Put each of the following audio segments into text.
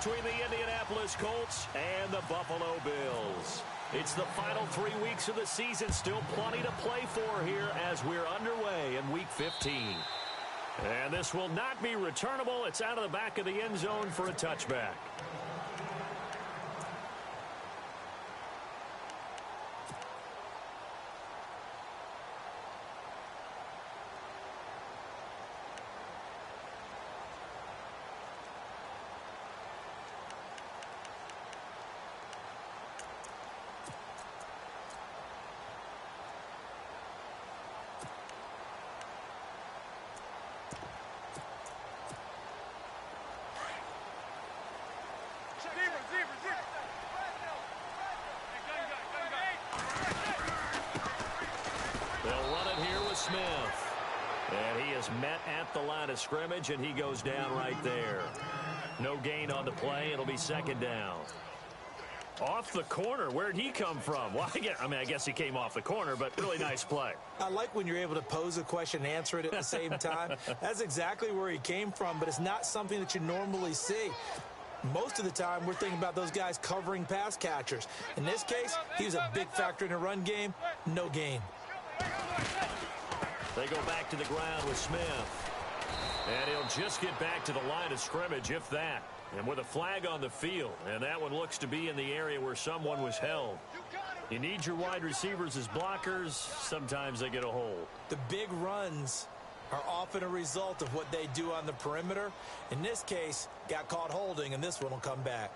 between the Indianapolis Colts and the Buffalo Bills. It's the final 3 weeks of the season. Still plenty to play for here as we're underway in Week 15. And this will not be returnable. It's out of the back of the end zone for a touchback. They'll run it here with Smith. And he is met at the line of scrimmage, and he goes down right there. No gain on the play. It'll be second down. Off the corner. Where'd he come from? Well, I guess he came off the corner, but really nice play. I like when you're able to pose a question and answer it at the same time. That's exactly where he came from, but it's not something that you normally see. Most of the time, we're thinking about those guys covering pass catchers. In this case, he was a big factor in the run game. No gain. They go back to the ground with Smith. And he'll just get back to the line of scrimmage, if that. And with a flag on the field. And that one looks to be in the area where someone was held. You need your wide receivers as blockers. Sometimes they get a hold. The big runs are often a result of what they do on the perimeter. In this case, got caught holding, and this one will come back.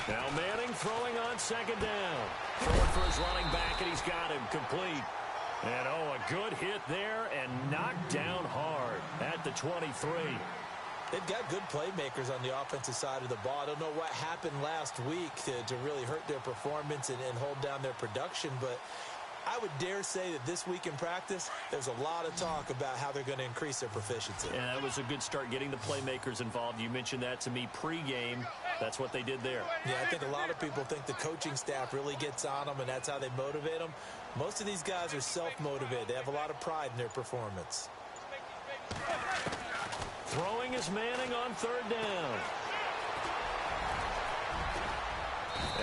Now Manning throwing on second down. Throwing for his running back, and he's got him complete. And, a good hit there and knocked down hard at the 23. They've got good playmakers on the offensive side of the ball. I don't know what happened last week to really hurt their performance and hold down their production, but I would dare say that this week in practice, there's a lot of talk about how they're going to increase their proficiency. Yeah, that was a good start getting the playmakers involved. You mentioned that to me pregame. That's what they did there. Yeah, I think a lot of people think the coaching staff really gets on them, and that's how they motivate them. Most of these guys are self-motivated. They have a lot of pride in their performance. Throwing is Manning on third down.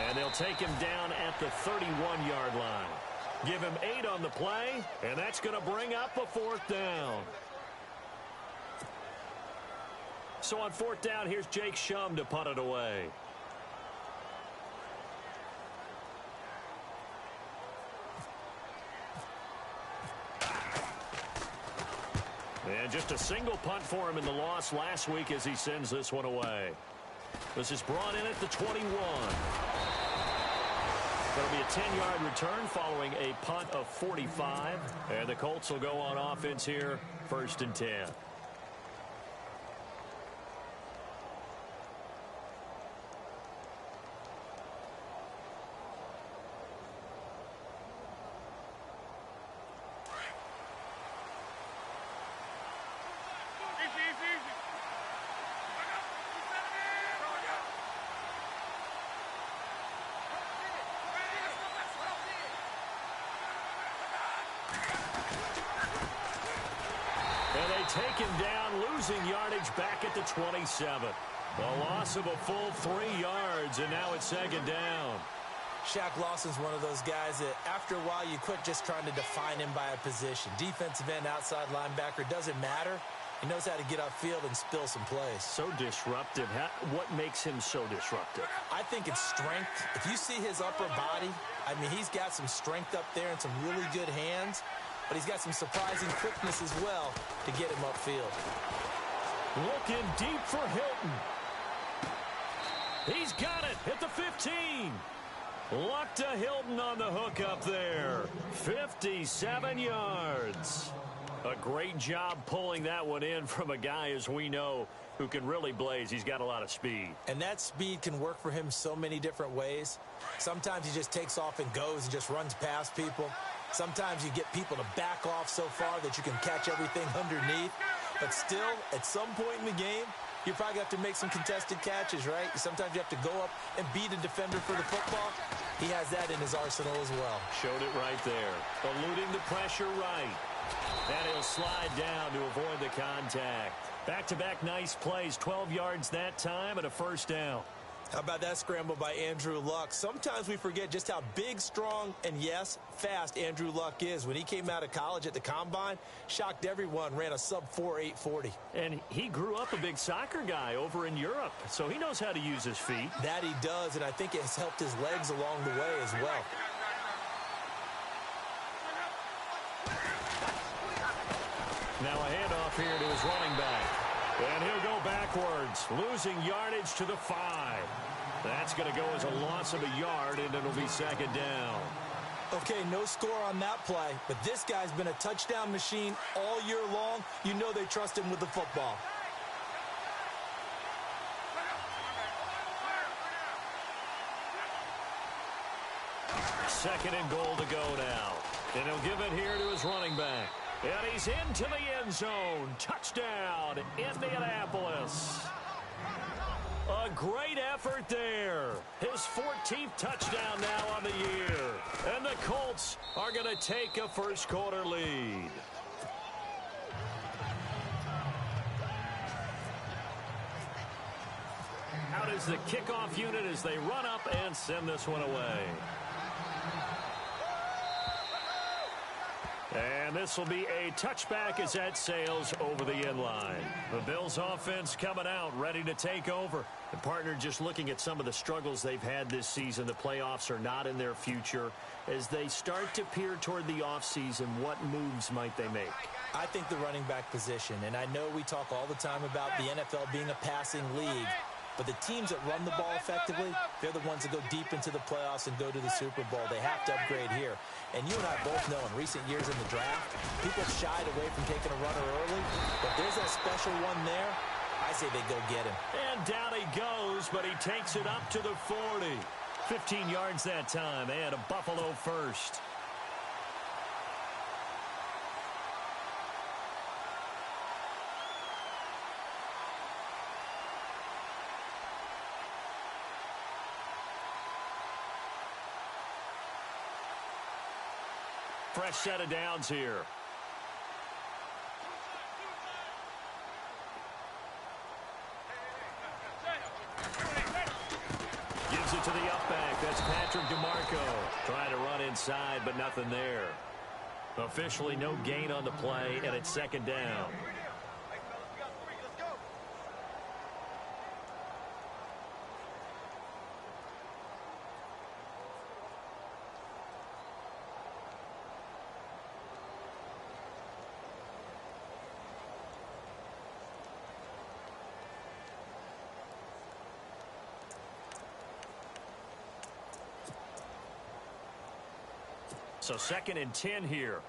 And they'll take him down at the 31-yard line. Give him 8 on the play, and that's going to bring up a fourth down. So on fourth down, here's Jake Shum to punt it away. And just a single punt for him in the loss last week as he sends this one away. This is brought in at the 21. That'll be a 10-yard return following a punt of 45. And the Colts will go on offense here, 1st and 10. Take him down, losing yardage back at the 27. A loss of a full 3 yards, and now it's second down. Shaq Lawson's one of those guys that after a while you quit just trying to define him by a position. Defensive end, outside linebacker, doesn't matter. He knows how to get upfield and spill some plays. So disruptive. What makes him so disruptive? I think it's strength. If you see his upper body, I mean, he's got some strength up there and some really good hands. But he's got some surprising quickness as well to get him upfield. Looking deep for Hilton. He's got it at the 15. Luck to Hilton on the hook up there. 57 yards. A great job pulling that one in from a guy, as we know, who can really blaze. He's got a lot of speed. And that speed can work for him so many different ways. Sometimes he just takes off and goes and just runs past people. Sometimes you get people to back off so far that you can catch everything underneath. But still, at some point in the game, you probably have to make some contested catches, right? Sometimes you have to go up and beat a defender for the football. He has that in his arsenal as well. Showed it right there. Eluding the pressure right. And he'll slide down to avoid the contact. Back-to-back nice plays. 12 yards that time and a first down. How about that scramble by Andrew Luck? Sometimes we forget just how big, strong, and, yes, fast Andrew Luck is. When he came out of college at the Combine, shocked everyone, ran a sub-4 840. And he grew up a big soccer guy over in Europe, so he knows how to use his feet. That he does, and I think it has helped his legs along the way as well. Now a handoff here to his running back. And he'll go backwards, losing yardage to the 5. That's going to go as a loss of a yard, and it'll be second down. Okay, no score on that play, but this guy's been a touchdown machine all year long. You know they trust him with the football. Second and goal to go now. And he'll give it here to his running back. And he's into the end zone. Touchdown, Indianapolis. A great effort there. His 14th touchdown now on the year. And the Colts are going to take a first-quarter lead. Out is the kickoff unit as they run up and send this one away. And this will be a touchback as that sails over the end line. The Bills offense coming out, ready to take over. The partner just looking at some of the struggles they've had this season. The playoffs are not in their future. As they start to peer toward the offseason, what moves might they make? I think the running back position, and I know we talk all the time about the NFL being a passing league, but the teams that run the ball effectively, they're the ones that go deep into the playoffs and go to the Super Bowl. They have to upgrade here. And you and I both know in recent years in the draft, people shied away from taking a runner early. But there's that special one there. I say they go get him. And down he goes, but he takes it up to the 40. 15 yards that time, and a Buffalo first. Fresh set of downs here. Gives it to the up back. That's Patrick DeMarco. Trying to run inside, but nothing there. Officially no gain on the play, and it's second down. So second and 10 here.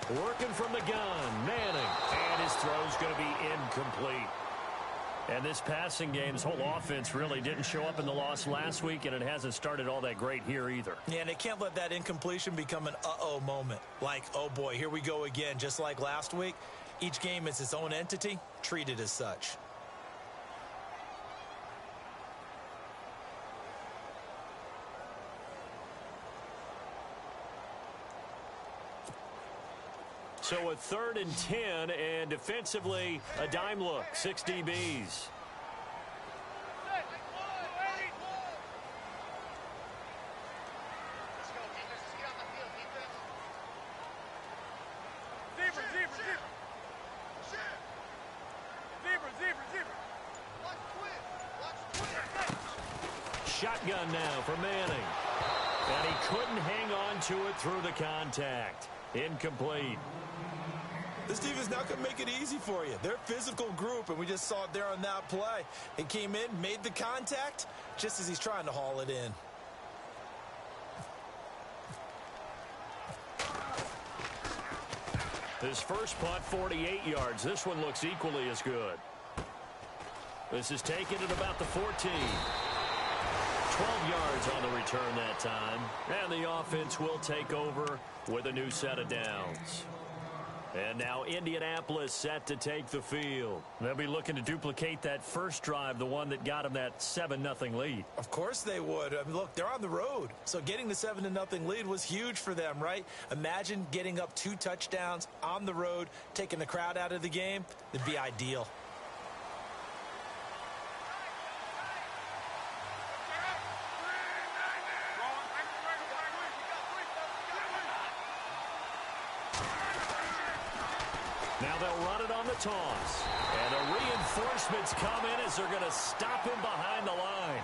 Working from the gun, Manning. And his throw's going to be incomplete. And this passing game, this whole offense really didn't show up in the loss last week, and it hasn't started all that great here either. Yeah, and they can't let that incompletion become an uh-oh moment. Like, oh boy, here we go again, just like last week. Each game is its own entity, treated as such. So a third and 10, and defensively, a dime look, 6 DBs. Shotgun now for Manning. And he couldn't hang on to it through the contact. Incomplete. This team is not going to make it easy for you. They're a physical group, and we just saw it there on that play. He came in, made the contact, just as he's trying to haul it in. His first punt, 48 yards. This one looks equally as good. This is taken at about the 14. 12 yards on the return that time. And the offense will take over with a new set of downs. And now Indianapolis set to take the field. They'll be looking to duplicate that first drive, the one that got them that 7-0 lead. Of course they would. I mean, look, they're on the road. So getting the 7-0 lead was huge for them, right? Imagine getting up 2 touchdowns on the road, taking the crowd out of the game. It'd be ideal. Now they'll run it on the toss. And the reinforcements come in as they're going to stop him behind the line.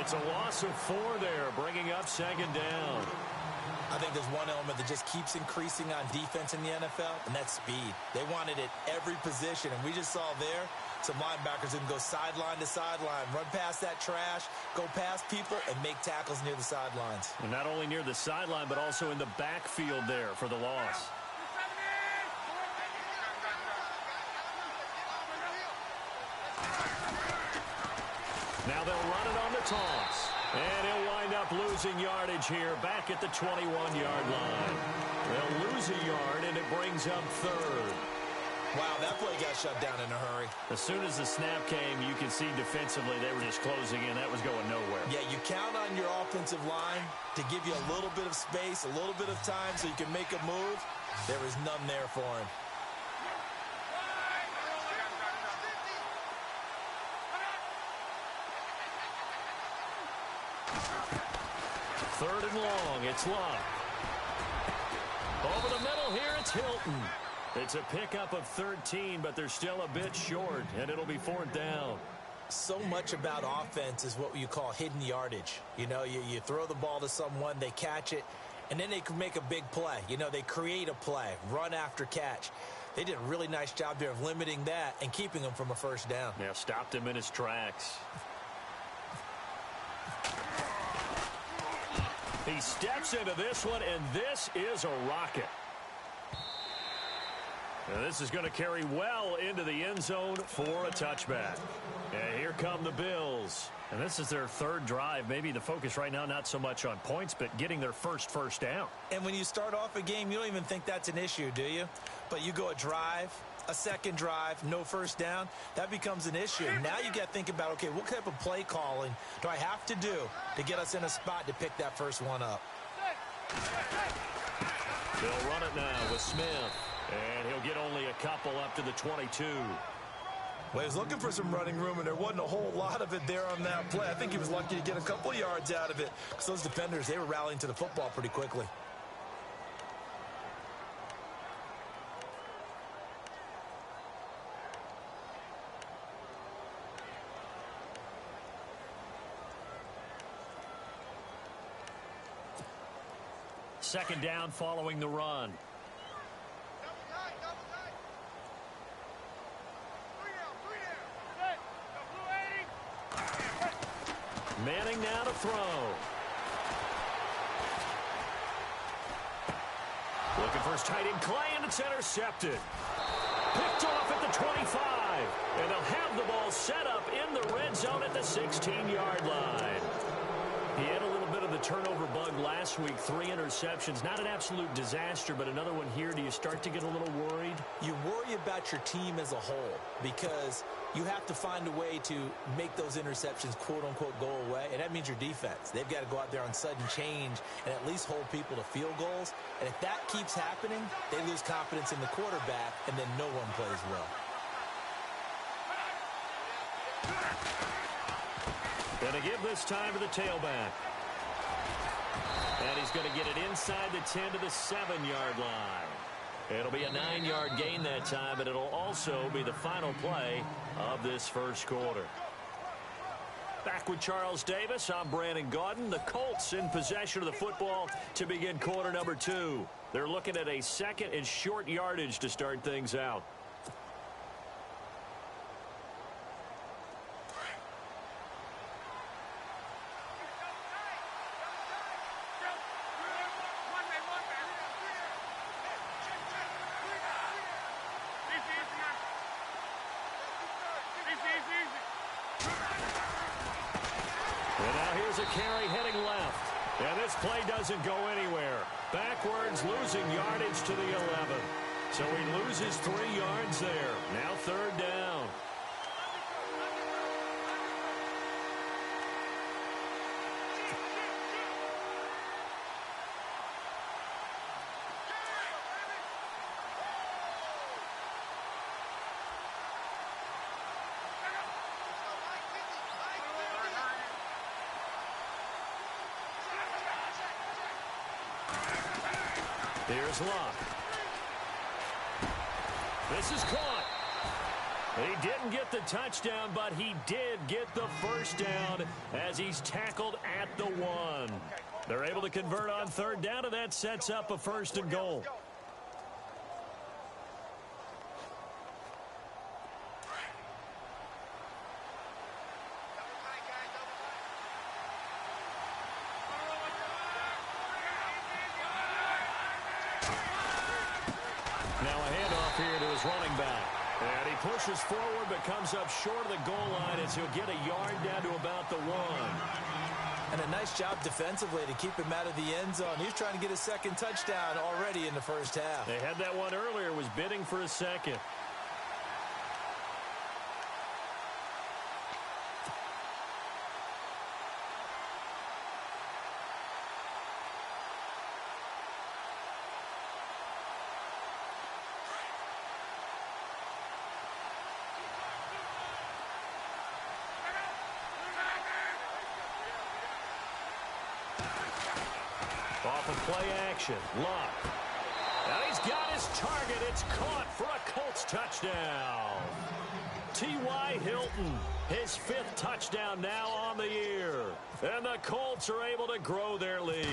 It's a loss of 4 there, bringing up second down. I think there's one element that just keeps increasing on defense in the NFL, and that's speed. They want it at every position, and we just saw there some linebackers who can go sideline to sideline, run past that trash, go past people, and make tackles near the sidelines. And not only near the sideline, but also in the backfield there for the loss. Now they'll run it on the toss. And he'll wind up losing yardage here back at the 21-yard line. They'll lose a yard, and it brings up third. Wow, that play got shut down in a hurry. As soon as the snap came, you can see defensively they were just closing in. That was going nowhere. Yeah, you count on your offensive line to give you a little bit of space, a little bit of time so you can make a move. There was none there for him. Third and long, it's Love. Over the middle here, it's Hilton. It's a pickup of 13, but they're still a bit short, and it'll be 4th down. So much about offense is what you call hidden yardage. You know, you throw the ball to someone, they catch it, and then they can make a big play. You know, they create a play, run after catch. They did a really nice job there of limiting that and keeping him from a first down. Yeah, stopped him in his tracks. He steps into this one, and this is a rocket. And this is going to carry well into the end zone for a touchback. And here come the Bills. And this is their 3rd drive. Maybe the focus right now not so much on points, but getting their first down. And when you start off a game, you don't even think that's an issue, do you? But you go a drive, a second drive, no first down, that becomes an issue. Now you got to think about, okay, what type of play calling do I have to do to get us in a spot to pick that first one up? They'll run it now with Smith. And he'll get only a couple up to the 22. Well, he was looking for some running room, and there wasn't a whole lot of it there on that play. I think he was lucky to get a couple yards out of it because those defenders, they were rallying to the football pretty quickly. Second down following the run. Manning now to throw. Looking for his tight end Clay, and it's intercepted. Picked off at the 25. And they'll have the ball set up in the red zone at the 16-yard line. He had a little bit of the turnover bug last week. 3 interceptions. Not an absolute disaster, but another one here. Do you start to get a little worried? You worry about your team as a whole because you have to find a way to make those interceptions, quote-unquote, go away, and that means your defense. They've got to go out there on sudden change and at least hold people to field goals. And if that keeps happening, they lose confidence in the quarterback, and then no one plays well. Going to give this time to the tailback. And he's going to get it inside the 10 to the 7-yard line. It'll be a 9-yard gain that time, but it'll also be the final play of this first quarter. Back with Charles Davis, I'm Brandon Gaudin. The Colts in possession of the football to begin quarter number 2. They're looking at a second and short yardage to start things out. a carry heading left. And this play doesn't go anywhere. Backwards, losing yardage to the 11. So he loses 3 yards there. Now 3rd down. Here's Locke. This is caught. He didn't get the touchdown, but he did get the first down as he's tackled at the 1. They're able to convert on 3rd down, and that sets up a 1st and goal. Running back. And he pushes forward but comes up short of the goal line as he'll get a yard down to about the 1. And a nice job defensively to keep him out of the end zone. He's trying to get his 2nd touchdown already in the 1st half. They had that one earlier, was bidding for a 2nd. Off of play action, Locke. And he's got his target. It's caught for a Colts touchdown. T.Y. Hilton, his 5th touchdown now on the year. And the Colts are able to grow their lead.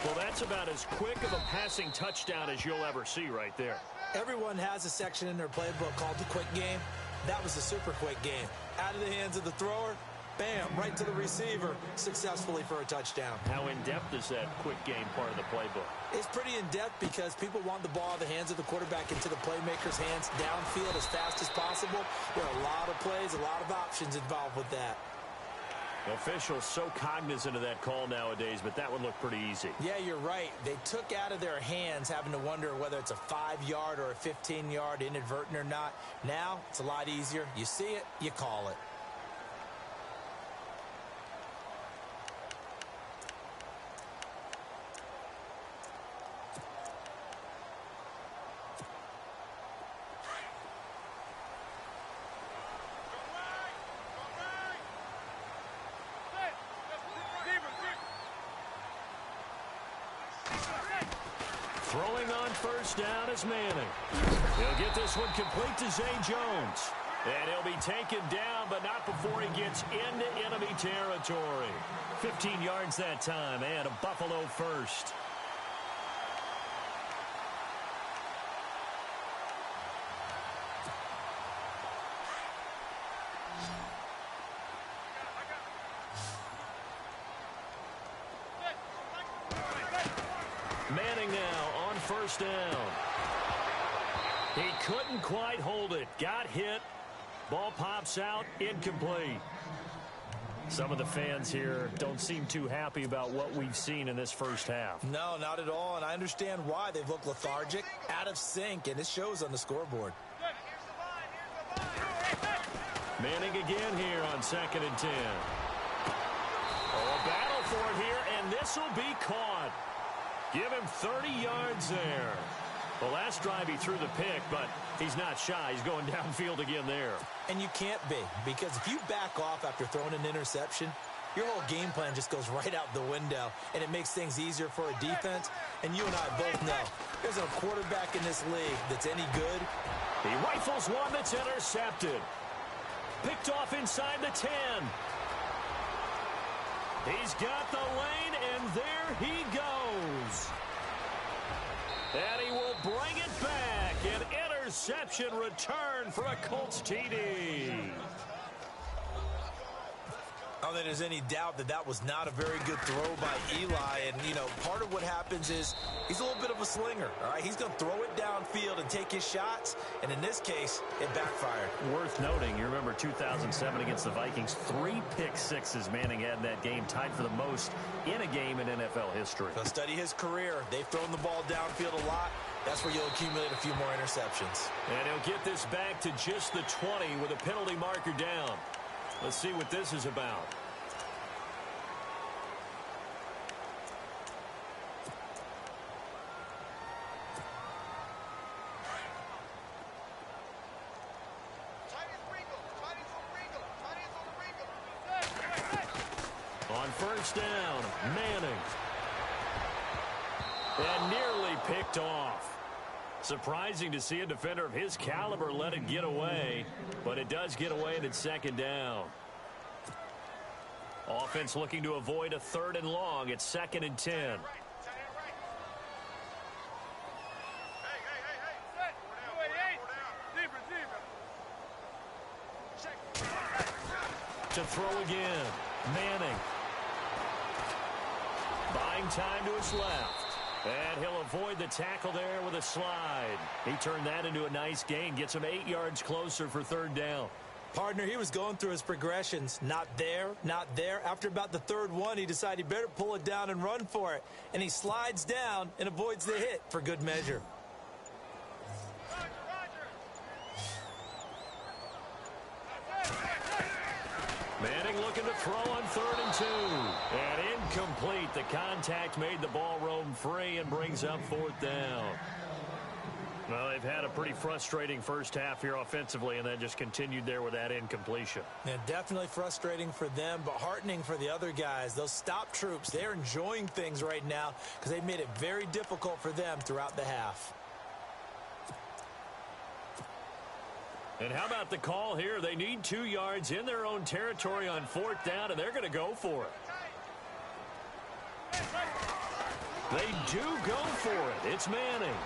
Well, that's about as quick of a passing touchdown as you'll ever see right there. Everyone has a section in their playbook called the quick game. That was a super quick game. Out of the hands of the thrower, bam, right to the receiver, successfully for a touchdown. How in-depth is that quick game part of the playbook? It's pretty in-depth because people want the ball out of the hands of the quarterback into the playmaker's hands downfield as fast as possible. There are a lot of plays, a lot of options involved with that. Officials so cognizant of that call nowadays, but that would look pretty easy. Yeah, you're right. They took out of their hands having to wonder whether it's a 5-yard or a 15-yard inadvertent or not. Now, it's a lot easier. You see it, you call it. Throwing on 1st down is Manning. He'll get this one complete to Zay Jones. And he'll be taken down, but not before he gets into enemy territory. 15 yards that time, and a Buffalo 1st. Manning now on 1st down. He couldn't quite hold it. Got hit. Ball pops out. Incomplete. Some of the fans here don't seem too happy about what we've seen in this 1st half. No, not at all, and I understand why. They've looked lethargic, out of sync, and it shows on the scoreboard. Manning again here on 2nd and 10. Oh, a battle for it here, and this will be caught. Give him 30 yards there. The last drive he threw the pick, but he's not shy. He's going downfield again there. And you can't be, because if you back off after throwing an interception, your whole game plan just goes right out the window, and it makes things easier for a defense. And you and I both know there's a quarterback in this league that's any good. He rifles one that's intercepted. Picked off inside the 10. He's got the lane, and there he goes. And he will bring it back. An interception return for a Colts TD. I don't think there's any doubt that that was not a very good throw by Eli. And, you know, part of what happens is he's a little bit of a slinger, all right? He's going to throw it downfield and take his shots. And in this case, it backfired. Worth noting, you remember 2007 against the Vikings, 3 pick-sixes Manning had in that game, tied for the most in a game in NFL history. They'll study his career. They've thrown the ball downfield a lot. That's where you'll accumulate a few more interceptions. And he'll get this back to just the 20 with a penalty marker down. Let's see what this is about. On first down, Manning. And nearly picked off. Surprising to see a defender of his caliber let it get away, but it does get away and it's second down. Offense looking to avoid a 3rd and long. It's 2nd and 10. To throw again, Manning. Buying time to his left. And he'll avoid the tackle there with a slide. He turned that into a nice gain. Gets him 8 yards closer for 3rd down. Partner, he was going through his progressions. Not there, not there. After about the 3rd one, he decided he better pull it down and run for it. And he slides down and avoids the hit for good measure. Manning looking to throw on 3rd and 2. And incomplete. The contact made the ball roam free and brings up 4th down. Well, they've had a pretty frustrating first half here offensively, and then just continued there with that incompletion. Yeah, definitely frustrating for them, but heartening for the other guys. Those stop troops, they're enjoying things right now because they've made it very difficult for them throughout the half. And how about the call here? They need 2 yards in their own territory on 4th down, and they're going to go for it. They do go for it. It's Manning.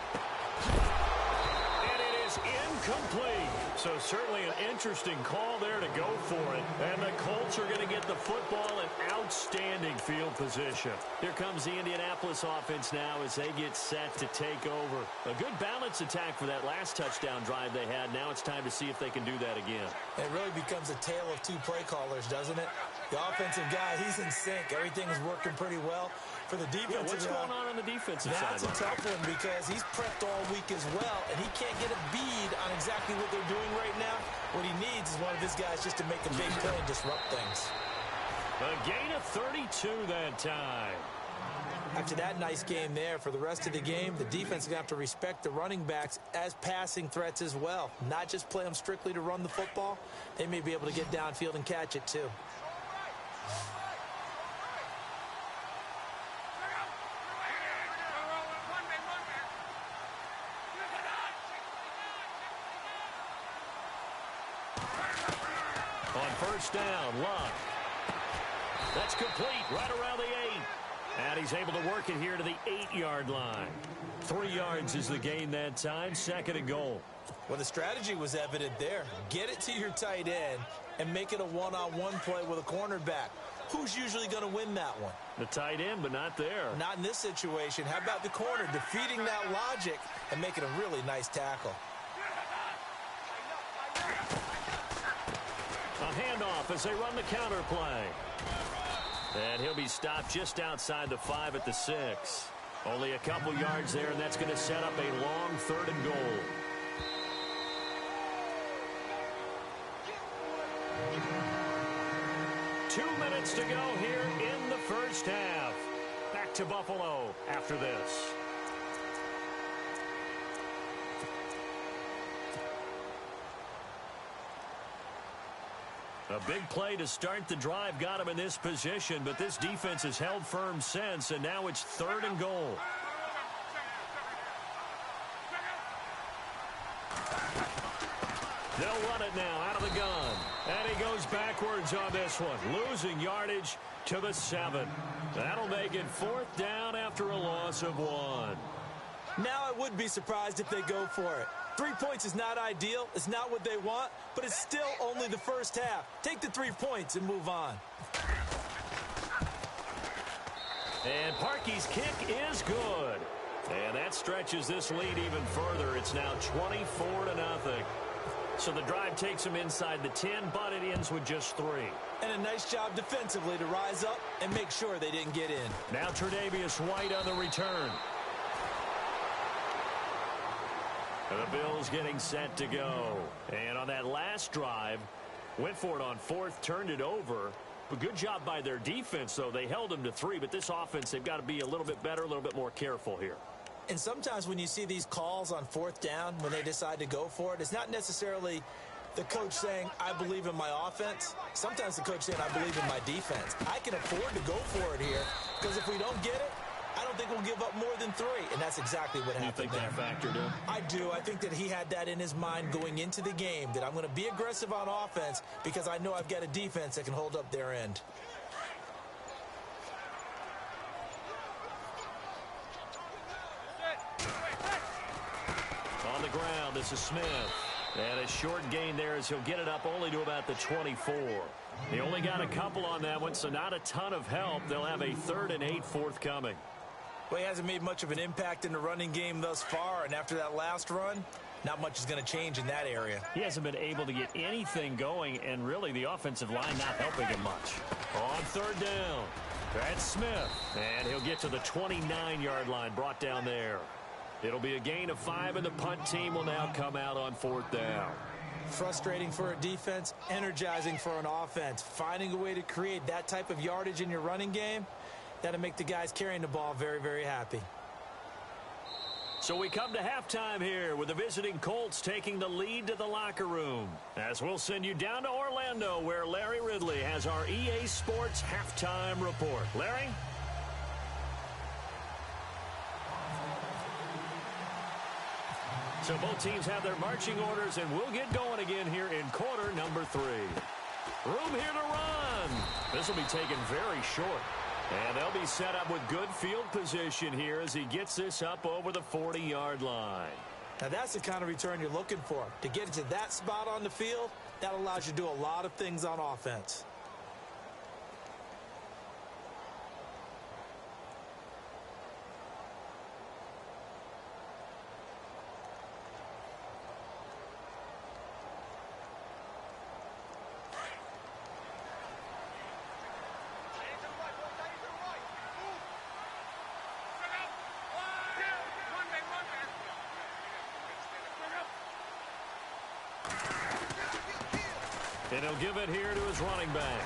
And it is incomplete. So certainly an interesting call there to go for it. And the Colts are going to get the football in outstanding field position. Here comes the Indianapolis offense now as they get set to take over. A good balance attack for that last touchdown drive they had. Now it's time to see if they can do that again. It really becomes a tale of 2 play callers, doesn't it? The offensive guy, he's in sync. Everything is working pretty well. For the defensive what's going on the defensive side? That's a tough one because he's prepped all week as well, and he can't get a bead on exactly what they're doing right now. What he needs is one of his guys just to make a big play and disrupt things. A gain of 32 that time. After that nice game there, for the rest of the game, the defense is going to have to respect the running backs as passing threats as well. Not just play them strictly to run the football. They may be able to get downfield and catch it too. First down, Luck. That's complete right around the 8. And he's able to work it here to the 8-yard line. 3 yards is the gain that time, 2nd and goal. Well, the strategy was evident there. Get it to your tight end and make it a one-on-one play with a cornerback. Who's usually going to win that one? The tight end, but not there. Not in this situation. How about the corner defeating that logic and making a really nice tackle? A handoff as they run the counter play. And he'll be stopped just outside the 5 at the 6. Only a couple yards there, and that's going to set up a long 3rd and goal. Two minutes to go here in the first half. Back to Buffalo after this. A big play to start the drive got him in this position, but this defense has held firm since, and now it's 3rd and goal. They'll run it now out of the gun. And he goes backwards on this one, losing yardage to the 7. That'll make it 4th down after a loss of 1. Now I would be surprised if they go for it. 3 points is not ideal. It's not what they want, but it's still only the first half. Take the 3 points and move on. And Parkey's kick is good. And that stretches this lead even further. It's now 24-0. So the drive takes them inside the 10, but it ends with just 3. And a nice job defensively to rise up and make sure they didn't get in. Now Tre'Davious White on the return. The Bills getting set to go. And on that last drive, went for it on 4th, turned it over. But good job by their defense, though. They held them to 3, but this offense, they've got to be a little bit better, a little bit more careful here. And sometimes when you see these calls on 4th down, when they decide to go for it, it's not necessarily the coach saying, I believe in my offense. Sometimes the coach saying, I believe in my defense. I can afford to go for it here because if we don't get it, I don't think we'll give up more than 3. And that's exactly what happened. You think that factored in? I do. I think that he had that in his mind going into the game, that I'm going to be aggressive on offense because I know I've got a defense that can hold up their end. On the ground, this is Smith. And a short gain there as he'll get it up only to about the 24. He only got a couple on that one, so not a ton of help. They'll have a 3rd and 8 forthcoming. Well, he hasn't made much of an impact in the running game thus far, and after that last run, not much is going to change in that area. He hasn't been able to get anything going, and really the offensive line not helping him much. On 3rd down, that's Smith, and he'll get to the 29-yard line, brought down there. It'll be a gain of 5, and the punt team will now come out on 4th down. Frustrating for a defense, energizing for an offense. Finding a way to create that type of yardage in your running game, that'll make the guys carrying the ball very, very happy. So we come to halftime here with the visiting Colts taking the lead to the locker room. As we'll send you down to Orlando where Larry Ridley has our EA Sports halftime report. Larry? So both teams have their marching orders, and we'll get going again here in quarter number 3. Room here to run. This will be taken very short. And they'll be set up with good field position here as he gets this up over the 40-yard line. Now that's the kind of return you're looking for. To get to that spot on the field, that allows you to do a lot of things on offense. And he'll give it here to his running back.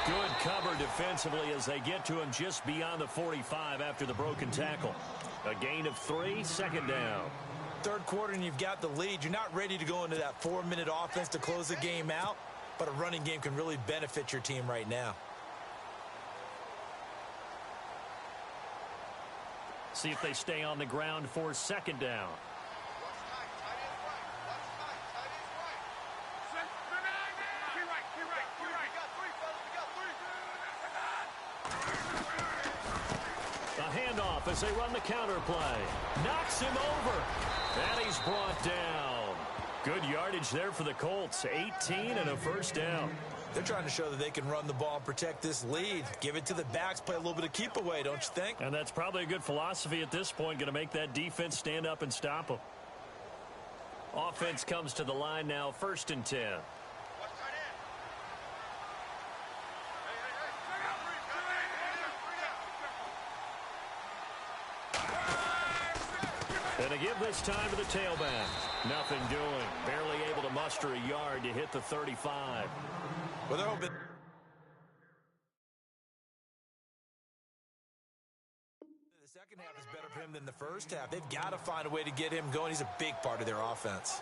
Good cover defensively as they get to him just beyond the 45 after the broken tackle. A gain of 3, 2nd down. 3rd quarter and you've got the lead. You're not ready to go into that 4-minute offense to close the game out, but a running game can really benefit your team right now. See if they stay on the ground for 2nd down. As they run the counter play. Knocks him over. And he's brought down. Good yardage there for the Colts. 18 and a 1st down. They're trying to show that they can run the ball and protect this lead. Give it to the backs, play a little bit of keep away, don't you think? And that's probably a good philosophy at this point. Going to make that defense stand up and stop them. Offense comes to the line now, 1st and 10. And a give this time to the tailback. Nothing doing. Barely able to muster a yard to hit the 35. Well, they're hoping. The second half is better for him than the first half. They've got to find a way to get him going. He's a big part of their offense.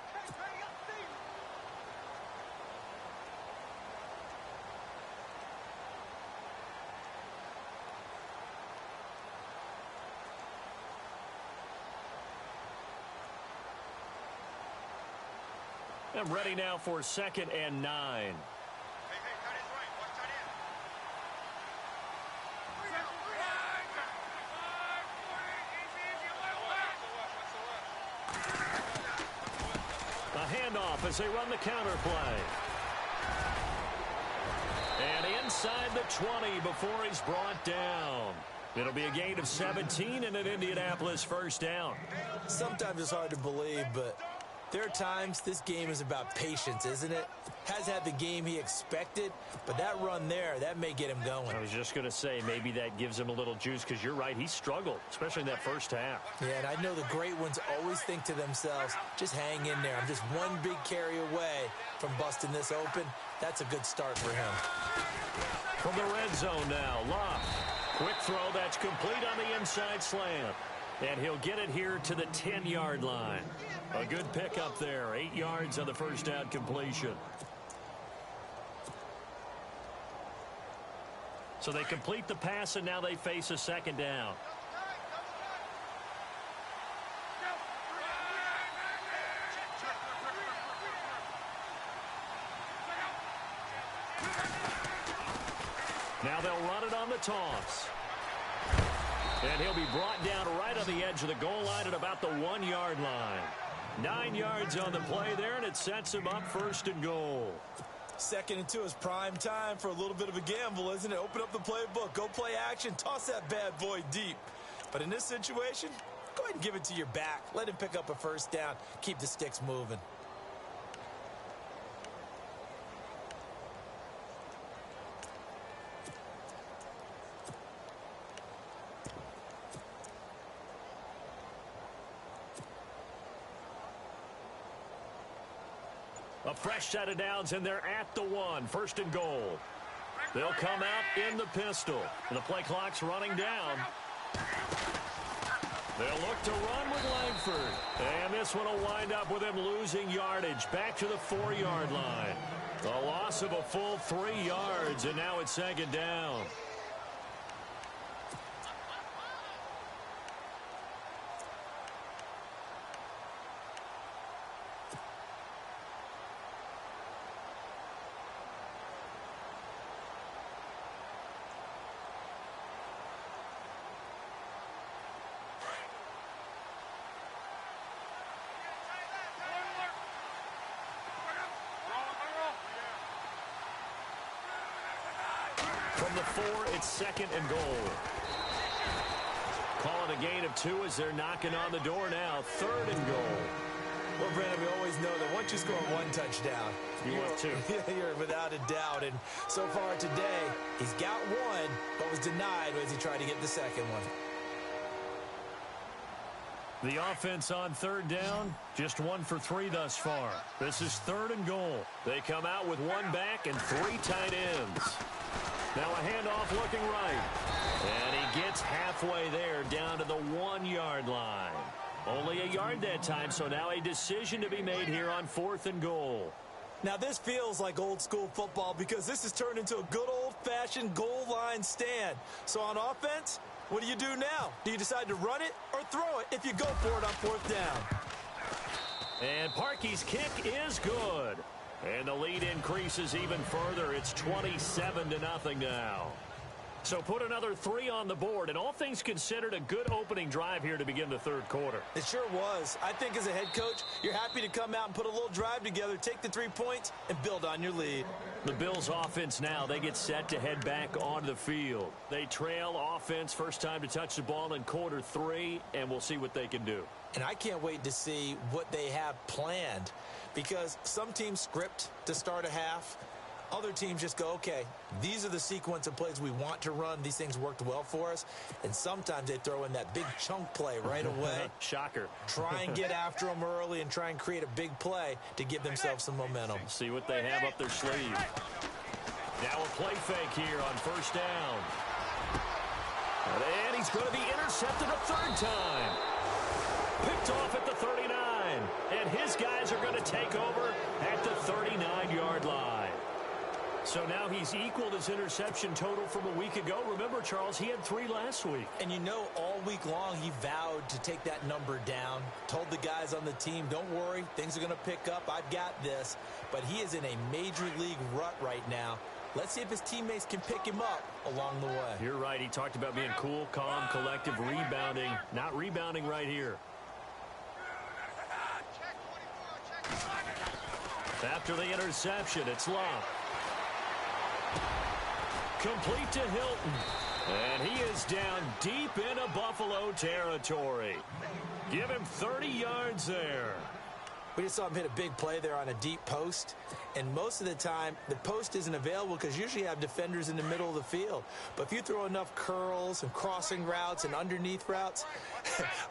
And ready now for 2nd and 9. handoff as they run the counter play. And inside the 20 before he's brought down. It'll be a gain of 17 and an Indianapolis first down. Sometimes it's hard to believe, but there are times this game is about patience, isn't it? Has had the game he expected, but that run there, that may get him going. I was just going to say, maybe that gives him a little juice, because you're right, he struggled, especially in that first half. Yeah, and I know the great ones always think to themselves, just hang in there. I'm just one big carry away from busting this open. That's a good start for him. From the red zone now, Locke. Quick throw, that's complete on the inside slant. And he'll get it here to the 10-yard line. A good pickup there, 8 yards on the first down completion. So they complete the pass, and now they face a second down. Now they'll run it on the toss. And he'll be brought down right on the edge of the goal line at about the 1-yard line. 9 yards on the play there, and it sets him up 1st and goal. 2nd and 2 is prime time for a little bit of a gamble, isn't it? Open up the playbook, go play action, toss that bad boy deep. But in this situation, go ahead and give it to your back. Let him pick up a first down, keep the sticks moving. A fresh set of downs, and they're at the 1. 1st and goal. They'll come out in the pistol. The play clock's running down. They'll look to run with Langford. And this one will wind up with him losing yardage back to the 4-yard line. A loss of a full 3 yards, and now it's 2nd down. From the 4, it's 2nd and goal. Call it a gain of 2 as they're knocking on the door now. 3rd and goal. Well, Brandon, we always know that once you score 1 touchdown, you're without a doubt. And so far today, he's got 1, but was denied as he tried to get the 2nd one. The offense on 3rd down, just 1 for 3 thus far. This is 3rd and goal. They come out with 1 back and 3 tight ends. Now a handoff looking right. And he gets halfway there down to the 1-yard line. Only a yard that time, so now a decision to be made here on 4th and goal. Now this feels like old school football because this has turned into a good old-fashioned goal line stand. So on offense, what do you do now? Do you decide to run it or throw it if you go for it on 4th down? And Parkey's kick is good. And the lead increases even further. It's 27-0 now. So put another 3 on the board, and all things considered, a good opening drive here to begin the 3rd quarter. It sure was. I think as a head coach, you're happy to come out and put a little drive together, take the 3 points, and build on your lead. The Bills offense now, they get set to head back onto the field. They trail offense, first time to touch the ball in quarter 3, and we'll see what they can do. And I can't wait to see what they have planned because some teams script to start a half. Other teams just go, okay, these are the sequence of plays we want to run. These things worked well for us. And sometimes they throw in that big chunk play right away. Shocker. Try and get after them early and try and create a big play to give themselves some momentum. See what they have up their sleeve. Now a play fake here on 1st down. And he's going to be intercepted a 3rd time. Picked off at the 39. And his guys are going to take over at the 39-yard line. So now he's equaled his interception total from a week ago. Remember, Charles, he had 3 last week. And you know, all week long he vowed to take that number down. Told the guys on the team, don't worry, things are going to pick up. I've got this. But he is in a major league rut right now. Let's see if his teammates can pick him up along the way. You're right. He talked about being cool, calm, collective, rebounding. Not rebounding right here. After the interception, it's Love. Complete to Hilton. And he is down deep into Buffalo territory. Give him 30 yards there. We just saw him hit a big play there on a deep post. And most of the time, the post isn't available because usually you have defenders in the middle of the field. But if you throw enough curls and crossing routes and underneath routes,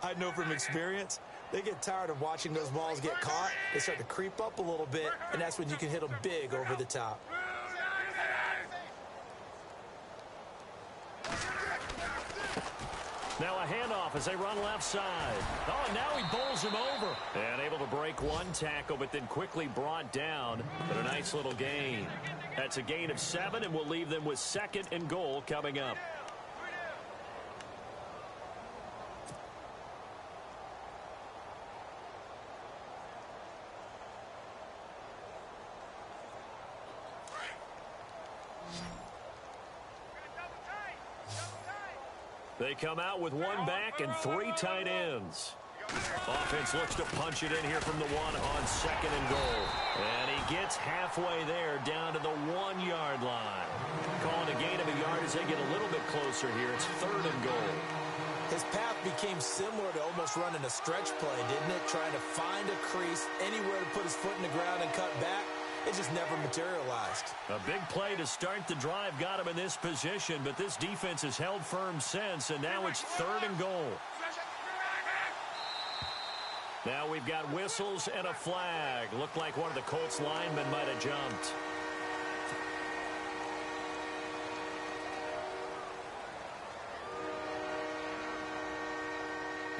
I know from experience, they get tired of watching those balls get caught. They start to creep up a little bit, and that's when you can hit them big over the top. Now a handoff as they run left side. Oh, and now he bowls him over. And able to break one tackle, but then quickly brought down. But a nice little gain. That's a gain of 7, and we'll leave them with 2nd and goal coming up. They come out with 1 back and 3 tight ends. Offense looks to punch it in here from the 1 on 2nd and goal. And he gets halfway there down to the 1-yard line. Calling a gain of a yard as they get a little bit closer here. It's 3rd and goal. His path became similar to almost running a stretch play, didn't it? Trying to find a crease, anywhere to put his foot in the ground and cut back. It just never materialized. A big play to start the drive got him in this position, but this defense has held firm since, and now it's 3rd and goal. Now we've got whistles and a flag. Looked like one of the Colts linemen might have jumped.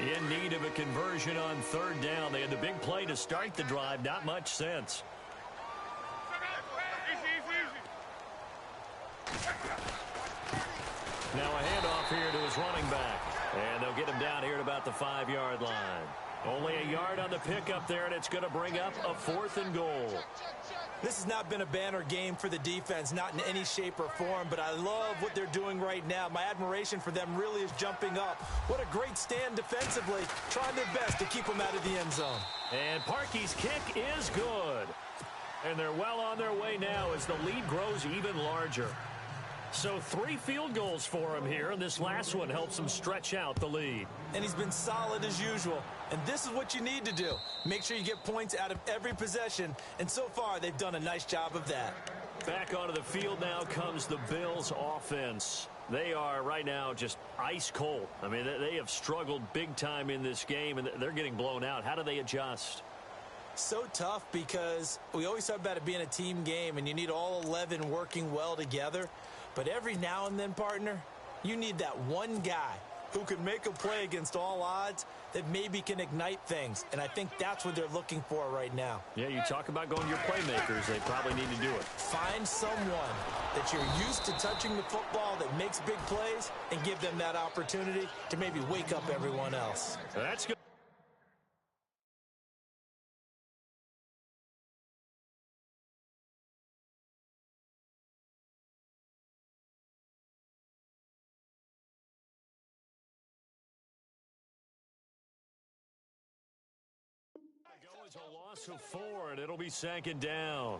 In need of a conversion on 3rd down. They had the big play to start the drive. Not much sense. Now a handoff here to his running back. And they'll get him down here at about the 5-yard line. Only a yard on the pickup there, and it's going to bring up a 4th and goal. This has not been a banner game for the defense, not in any shape or form, but I love what they're doing right now. My admiration for them really is jumping up. What a great stand defensively, trying their best to keep them out of the end zone. And Parkey's kick is good. And they're well on their way now as the lead grows even larger. So 3 field goals for him here, and this last one helps him stretch out the lead. And he's been solid as usual. And this is what you need to do. Make sure you get points out of every possession. And so far, they've done a nice job of that. Back onto the field now comes the Bills offense. They are right now just ice cold. I mean, they have struggled big time in this game, and they're getting blown out. How do they adjust? So tough because we always talk about it being a team game, and you need all 11 working well together. But every now and then, partner, you need that one guy who can make a play against all odds that maybe can ignite things. And I think that's what they're looking for right now. Yeah, you talk about going to your playmakers. They probably need to do it. Find someone that you're used to touching the football that makes big plays and give them that opportunity to maybe wake up everyone else. That's good. It's a loss of 4, and it'll be 2nd down.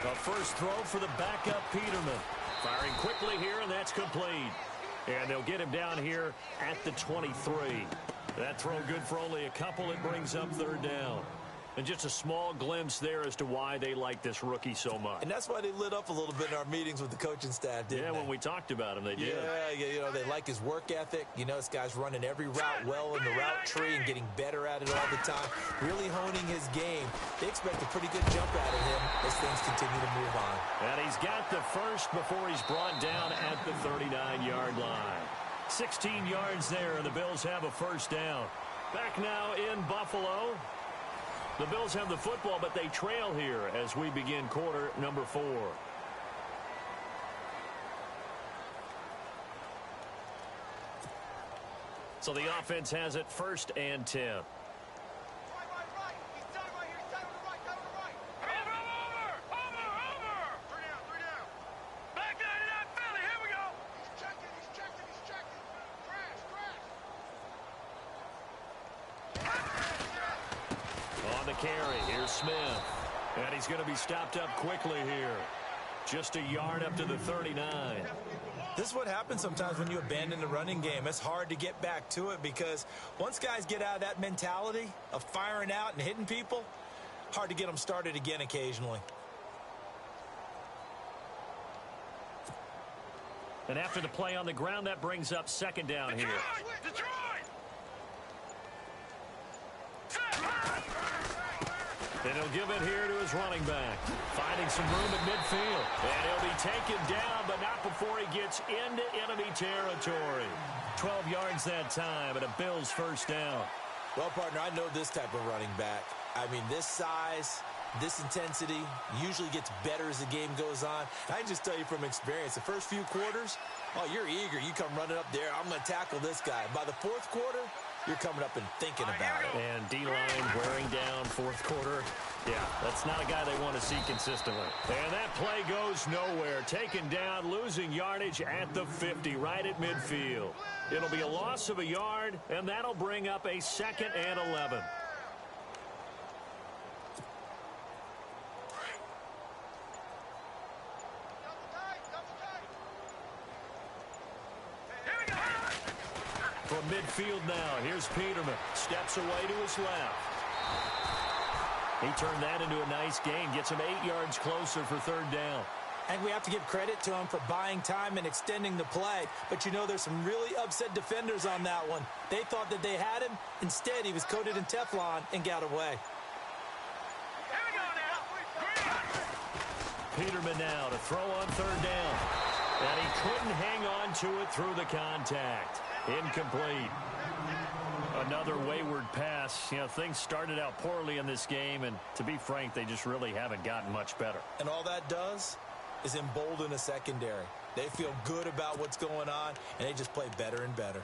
A first throw for the backup Peterman. Firing quickly here, and that's complete. And they'll get him down here at the 23. That throw good for only a couple. It brings up 3rd down. And just a small glimpse there as to why they like this rookie so much. And that's why they lit up a little bit in our meetings with the coaching staff, didn't they? Yeah, when we talked about him, they did. Yeah, you know, they like his work ethic. You know, this guy's running every route well in the route tree and getting better at it all the time, really honing his game. They expect a pretty good jump out of him as things continue to move on. And he's got the first before he's brought down at the 39-yard line. 16 yards there, and the Bills have a first down. Back now in Buffalo. The Bills have the football, but they trail here as we begin quarter number 4. So the offense has it 1st and 10. Right. He's done right here. He's done on the right. Over. Three down. Back down to that Philly. Here we go. He's checking. Crash. On the carry, here's Smith. And he's going to be stopped up quickly here. Just a yard up to the 39. This is what happens sometimes when you abandon the running game. It's hard to get back to it because once guys get out of that mentality of firing out and hitting people, hard to get them started again occasionally. And after the play on the ground, that brings up 2nd down here. Detroit! And he'll give it here to his running back. Finding some room at midfield. And he'll be taken down, but not before he gets into enemy territory. 12 yards that time, and a Bills 1st down. Well, partner, I know this type of running back. I mean, this size, this intensity usually gets better as the game goes on. I can just tell you from experience, the first few quarters, oh, you're eager. You come running up there. I'm going to tackle this guy. By the 4th quarter, you're coming up and thinking about it. And D-line wearing down 4th quarter. Yeah, that's not a guy they want to see consistently. And that play goes nowhere. Taken down, losing yardage at the 50, right at midfield. It'll be a loss of a yard, and that'll bring up a 2nd and 11. From midfield now, here's Peterman. Steps away to his left. He turned that into a nice gain. Gets him 8 yards closer for 3rd down. And we have to give credit to him for buying time and extending the play. But you know, there's some really upset defenders on that one. They thought that they had him. Instead, he was coated in Teflon and got away. Peterman now to throw on 3rd down. And he couldn't hang on to it through the contact. Incomplete. Another wayward pass. You know, things started out poorly in this game, and to be frank, they just really haven't gotten much better. And all that does is embolden a secondary. They feel good about what's going on, and they just play better and better.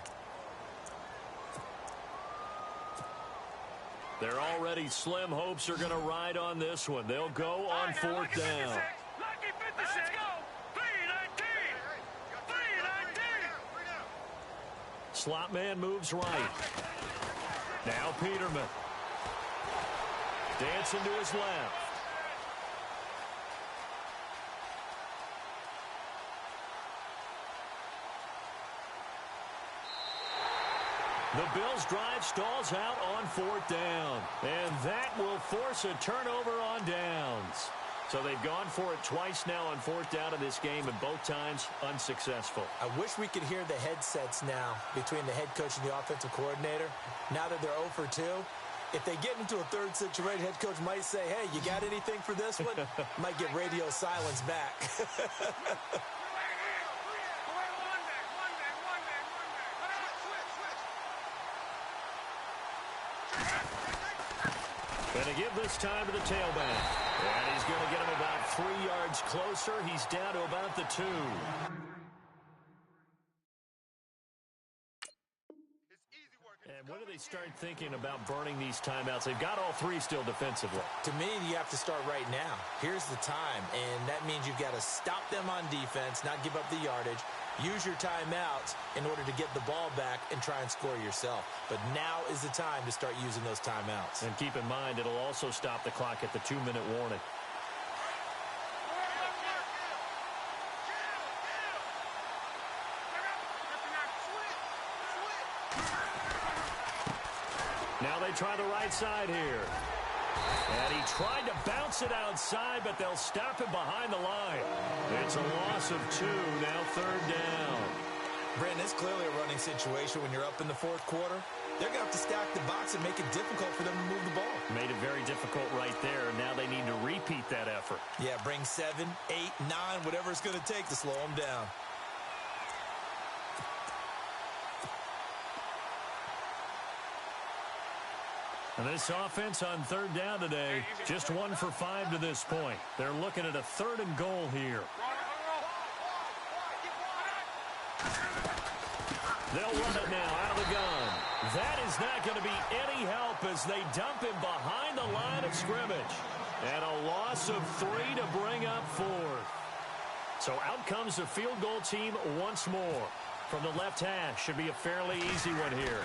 Their already slim hopes are going to ride on this one. They'll go on 4th down. Slot man moves right. Now Peterman. Dancing to his left. The Bills' drive stalls out on 4th down. And that will force a turnover on downs. So they've gone for it twice now on 4th down in this game, and both times unsuccessful. I wish we could hear the headsets now between the head coach and the offensive coordinator. Now that they're 0 for 2, if they get into a 3rd situation, head coach might say, hey, you got anything for this one? Might get radio silence back. Going to give this time to the tailback. And he's going to get him about 3 yards closer. He's down to about the 2. And when do they start thinking about burning these timeouts? They've got all 3 still defensively. To me, you have to start right now. Here's the time, and that means you've got to stop them on defense, not give up the yardage, use your timeouts in order to get the ball back and try and score yourself. But now is the time to start using those timeouts. And keep in mind, it'll also stop the clock at the 2-minute warning. Now they try the right side here. And he tried to bounce it outside, but they'll stop him behind the line. It's a loss of 2, now 3rd down. Brandon, it's clearly a running situation when you're up in the 4th quarter. They're going to have to stack the box and make it difficult for them to move the ball. Made it very difficult right there, and now they need to repeat that effort. Yeah, bring 7, 8, 9, whatever it's going to take to slow them down. And this offense on 3rd down today, just 1 for 5 to this point. They're looking at a 3rd and goal here. They'll run it now out of the gun. That is not going to be any help as they dump him behind the line of scrimmage. And a loss of 3 to bring up 4. So out comes the field goal team once more. From the left hash, should be a fairly easy one here.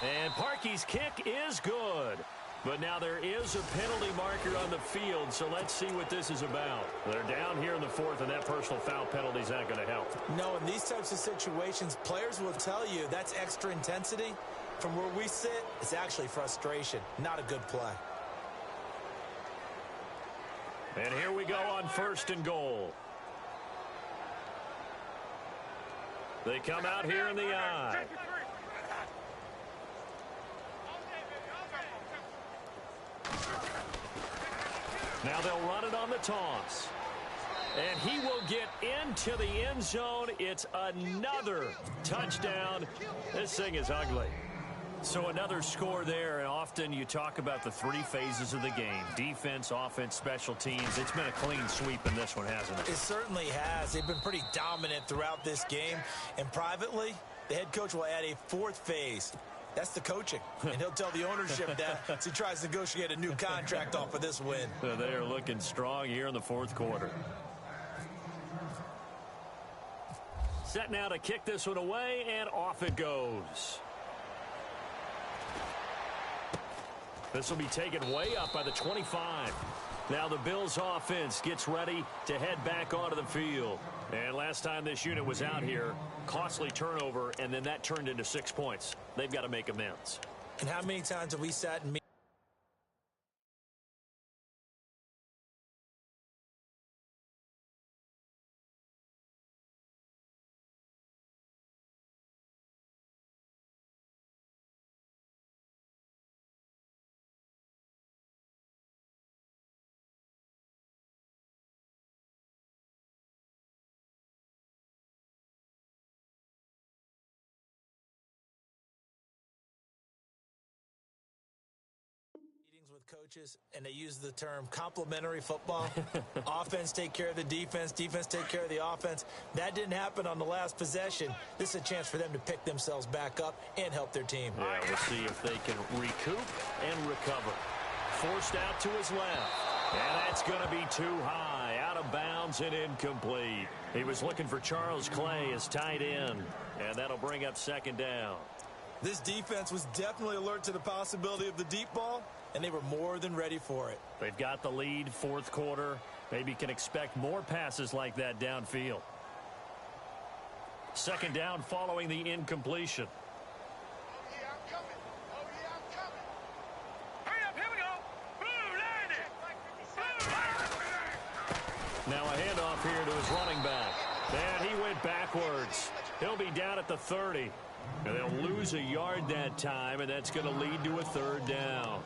And Parkey's kick is good. But now there is a penalty marker on the field, so let's see what this is about. They're down here in the 4th, and that personal foul penalty is not going to help. No, in these types of situations, players will tell you that's extra intensity. From where we sit, it's actually frustration, not a good play. And here we go on 1st and goal. They come out here in the I. Now they'll run it on the toss. And he will get into the end zone. It's another touchdown. This thing is ugly. So another score there, and often you talk about the 3 phases of the game. Defense, offense, special teams. It's been a clean sweep in this one, hasn't it? It certainly has. They've been pretty dominant throughout this game. And privately, the head coach will add a 4th phase. That's the coaching. And he'll tell the ownership that as he tries to negotiate a new contract off of this win. They are looking strong here in the 4th quarter. Set now to kick this one away, and off it goes. This will be taken way up by the 25. Now the Bills offense gets ready to head back onto the field. And last time this unit was out here, costly turnover, and then that turned into 6 points. They've got to make amends. And how many times have we sat and with coaches, and they use the term complementary football. Offense take care of the defense, defense take care of the offense. That didn't happen on the last possession. This is a chance for them to pick themselves back up and help their team. Yeah, we'll see if they can recoup and recover. Forced out to his left, and that's going to be too high, out of bounds and incomplete. He was looking for Charles Clay as tight end, and that'll bring up 2nd down. This defense was definitely alert to the possibility of the deep ball, and they were more than ready for it. They've got the lead, 4th quarter. Maybe can expect more passes like that downfield. 2nd down following the incompletion. Oh, yeah, I'm coming. Oh, yeah, I'm coming. Hurry up, here we go. Blue, land it. Now a handoff here to his running back. And he went backwards. He'll be down at the 30. And they'll lose a yard that time, and that's going to lead to a 3rd down.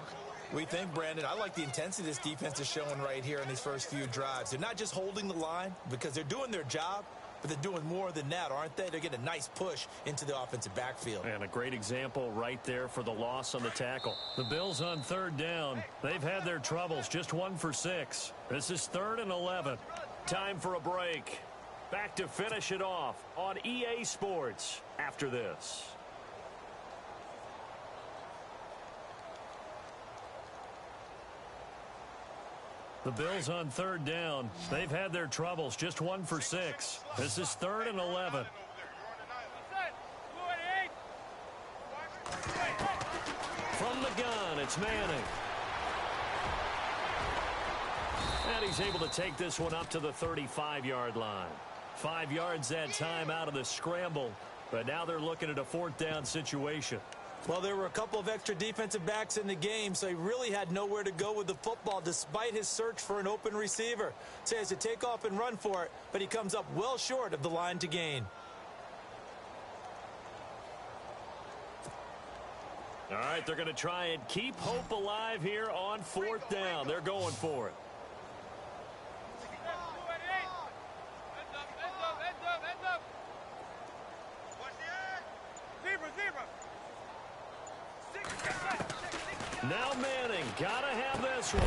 We think, Brandon, I like the intensity this defense is showing right here in these first few drives. They're not just holding the line because they're doing their job, but they're doing more than that, aren't they? They're getting a nice push into the offensive backfield. And a great example right there for the loss on the tackle. The Bills on 3rd down. They've had their troubles, just 1 for 6. This is 3rd and 11. Time for a break. Back to finish it off on EA Sports after this. The Bills on 3rd down. They've had their troubles, just 1 for 6. This is 3rd and 11. From the gun, it's Manning. And he's able to take this one up to the 35-yard line. 5 yards that time out of the scramble, but now they're looking at a 4th down situation. Well, there were a couple of extra defensive backs in the game, so he really had nowhere to go with the football despite his search for an open receiver. So he has to take off and run for it, but he comes up well short of the line to gain. All right, they're going to try and keep hope alive here on 4th down. They're going for it. Now Manning, gotta have this one.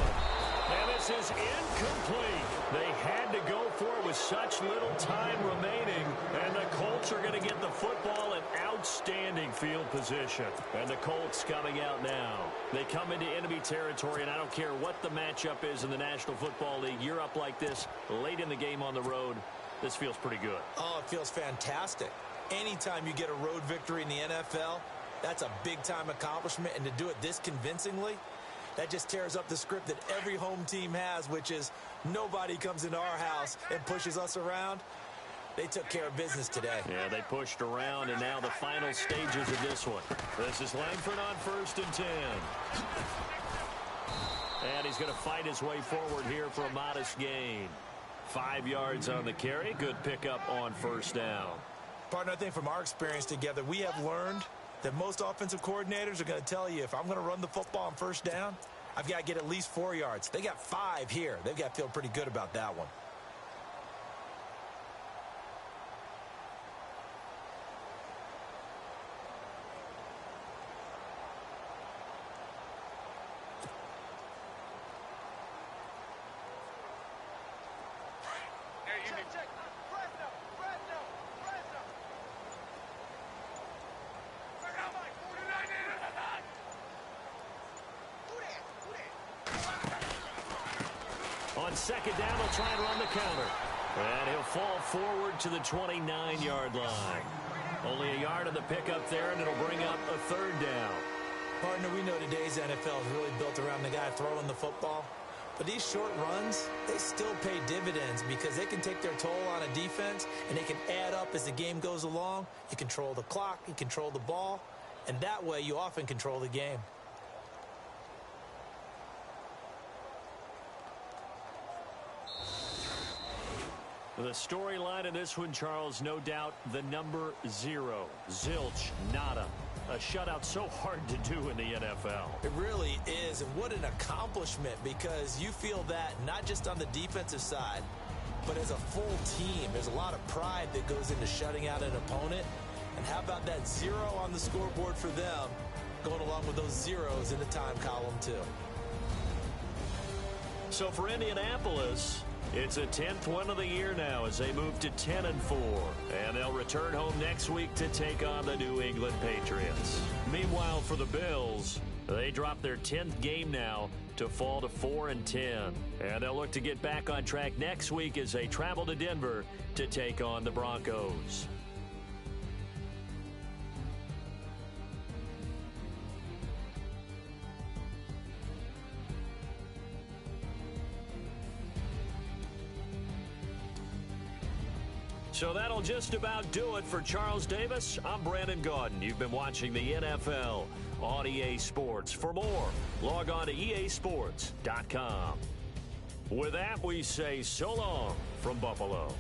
And this is incomplete. They had to go for it with such little time remaining, and the Colts Colts are going to get the football in outstanding field position. And the Colts coming out now. They come into enemy territory, and I don't care what the matchup is in the National Football League. You're up like this late in the game on the road. This feels pretty good. Oh, it feels fantastic. Anytime you get a road victory in the NFL, that's a big-time accomplishment. And to do it this convincingly, that just tears up the script that every home team has, which is nobody comes into our house and pushes us around. They took care of business today. Yeah, they pushed around, and now the final stages of this one. This is Langford on 1st and 10. And he's going to fight his way forward here for a modest gain. 5 yards on the carry. Good pickup on 1st down. Partner, I think from our experience together, we have learned that most offensive coordinators are going to tell you, if I'm going to run the football on 1st down, I've got to get at least 4 yards. They got 5 here. They've got to feel pretty good about that one. Check. Fresno. Check it out, Mike. 49 in. Who that? On 2nd down, he'll try and run the counter. And he'll fall forward to the 29-yard line. Only a yard on the pickup there, and it'll bring up a 3rd down. Partner, we know today's NFL is really built around the guy throwing the football. But these short runs, they still pay dividends because they can take their toll on a defense, and they can add up as the game goes along. You control the clock, you control the ball, and that way you often control the game. The storyline of this one, Charles, no doubt the number 0. Zilch, nada. A shutout so hard to do in the NFL. It really is, and what an accomplishment, because you feel that not just on the defensive side, but as a full team. There's a lot of pride that goes into shutting out an opponent. And how about that 0 on the scoreboard for them, going along with those zeros in the time column too. So for Indianapolis, it's a 10th win of the year now as they move to 10-4. And they'll return home next week to take on the New England Patriots. Meanwhile, for the Bills, they drop their 10th game now to fall to 4-10. And they'll look to get back on track next week as they travel to Denver to take on the Broncos. So that'll just about do it for Charles Davis. I'm Brandon Gaudin. You've been watching the NFL on EA Sports. For more, log on to easports.com. With that, we say so long from Buffalo.